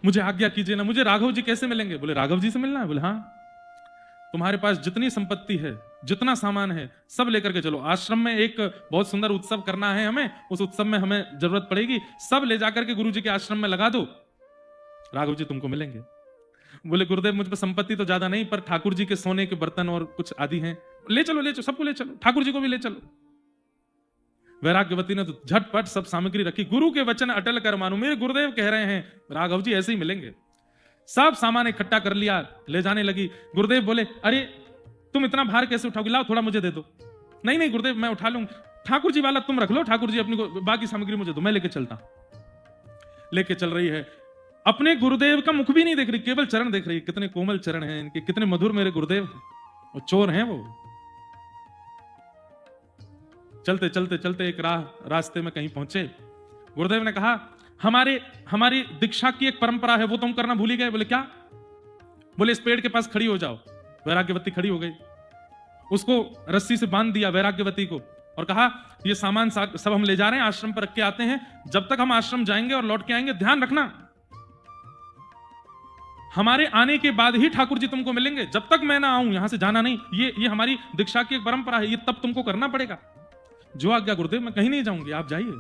मुझे आज्ञा कीजिए ना, मुझे राघव जी कैसे मिलेंगे? बोले राघव जी से मिलना है? बोले हाँ, तुम्हारे पास जितनी संपत्ति है, जितना सामान है, सब लेकर के चलो। आश्रम में एक बहुत सुंदर उत्सव करना है हमें, उस उत्सव में हमें जरूरत पड़ेगी, सब ले जाकर के गुरु जी के आश्रम में लगा दो, राघव जी तुमको मिलेंगे। बोले गुरुदेव मुझ पर संपत्ति तो ज्यादा नहीं, पर ठाकुर जी के सोने के बर्तन और कुछ आदि हैं, ले चलो ले चलो, सबको ले चलो, ठाकुर जी को भी ले चलो। वैराग्यवती ने तो झटपट सब सामग्री रखी। गुरु के वचन अटल कर मानो, मेरे गुरुदेव कह रहे हैं राघव जी ऐसे ही मिलेंगे। सब सामान इकट्ठा कर लिया, ले जाने लगी। गुरुदेव बोले अरे तुम इतना भार कैसे उठाओगे, लाओ थोड़ा मुझे दे दो। नहीं नहीं गुरुदेव मैं उठा लूंगा। ठाकुर जी वाला तुम रख लो, ठाकुर जी अपनी को, बाकी सामग्री मुझे दो, मैं लेके चलता। लेके चल रही है, अपने गुरुदेव का मुख भी नहीं देख रही, केवल चरण देख रही। कितने कोमल चरण हैं इनके, कितने मधुर मेरे गुरुदेव हैं, और चोर हैं वो। चलते चलते चलते एक रास्ते में कहीं पहुंचे। गुरुदेव ने कहा हमारी दीक्षा की एक परंपरा है, वो तुम करना भूल ही गए। बोले क्या? बोले इस पेड़ के पास खड़ी हो जाओ। वैराग्यवती खड़ी हो गई, उसको रस्सी से बांध दिया वैराग्यवती को, और कहा ये सामान सब हम ले जा रहे हैं, आश्रम पर रख के आते हैं, जब तक हम आश्रम जाएंगे और लौट के आएंगे ध्यान रखना, हमारे आने के बाद ही ठाकुर जी तुमको मिलेंगे, जब तक मैं ना आऊं यहां से जाना नहीं। ये हमारी दीक्षा की एक परंपरा है, ये तब तुमको करना पड़ेगा। जो आज्ञा गुरुदेव, मैं कहीं नहीं जाऊंगी, आप जाइए।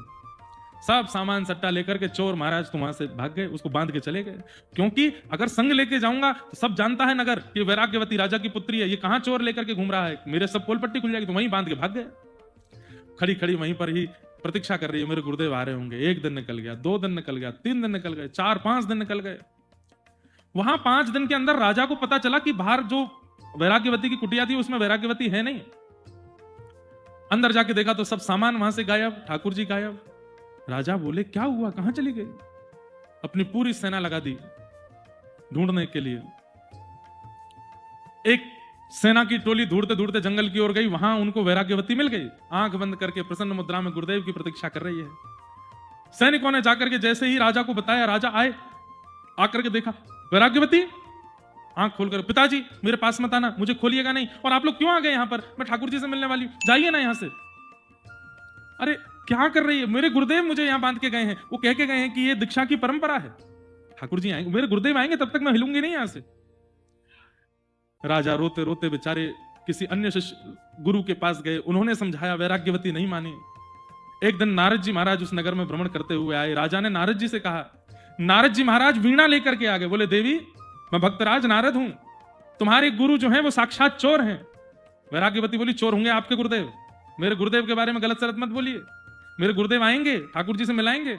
सब सामान सट्टा लेकर के चोर महाराज तो वहां से भाग गए, उसको बांध के चले गए। क्योंकि अगर संग लेके जाऊंगा तो सब जानता है नगर कि वैराग्यवती राजा की पुत्री है, ये कहां चोर लेकर के घूम रहा है, मेरे सब पोल पट्टी खुल जाएगी। तो वहीं बांध के भाग गए। खड़ी खड़ी वहीं पर ही प्रतीक्षा कर रही है, मेरे गुरुदेव आ रहे होंगे। 1 दिन निकल गया, 2 दिन निकल गया, 3 दिन निकल गए, 4-5 दिन निकल गए। वहां 5 दिन के अंदर राजा को पता चला कि बाहर जो वैराग्यवती की कुटिया थी उसमें वैराग्यवती है नहीं। अंदर जाके देखा तो सब सामान वहां से गायब, ठाकुर जी गायब। राजा बोले क्या हुआ, कहां चली गई? अपनी पूरी सेना लगा दी ढूंढने के लिए। एक सेना की टोली ढूंढते ढूंढते जंगल की ओर गई, वहां उनको वैराग्यवती मिल गई, आंख बंद करके प्रसन्न मुद्रा में गुरुदेव की प्रतीक्षा कर रही है। सैनिकों ने जाकर के जैसे ही राजा को बताया, राजा आए, आकर के देखा वैराग्यवती, आंख खोलकर, पिताजी मेरे पास मत आना, मुझे खोलिएगा नहीं, और आप लोग क्यों आ गए यहां पर, मैं ठाकुर जी से मिलने वाली हूं, जाइए ना यहां से। अरे क्या कर रही है, मेरे गुरुदेव मुझे यहां बांध के गए हैं, वो कह के गए हैं कि ये दीक्षा की परंपरा है, ठाकुर जी आएंगे, मेरे गुरुदेव आएंगे तब तक मैं हिलूंगी नहीं यहां से। राजा रोते रोते बेचारे किसी अन्य शिष्य गुरु के पास गए, उन्होंने समझाया, वैराग्यवती नहीं मानी। एक दिन नारद जी महाराज उस नगर में भ्रमण करते हुए आए। राजा ने नारद जी से कहा, नारद जी महाराज वीणा लेकर के आ गए। बोले देवी मैं भक्तराज नारद हूं, तुम्हारे गुरु जो हैं वो साक्षात चोर हैं। वैराग्यवती बोली चोर होंगे आपके गुरुदेव, मेरे गुरुदेव के बारे में गलत सलत मत बोलिए, मेरे गुरुदेव आएंगे, ठाकुर जी से मिलाएंगे।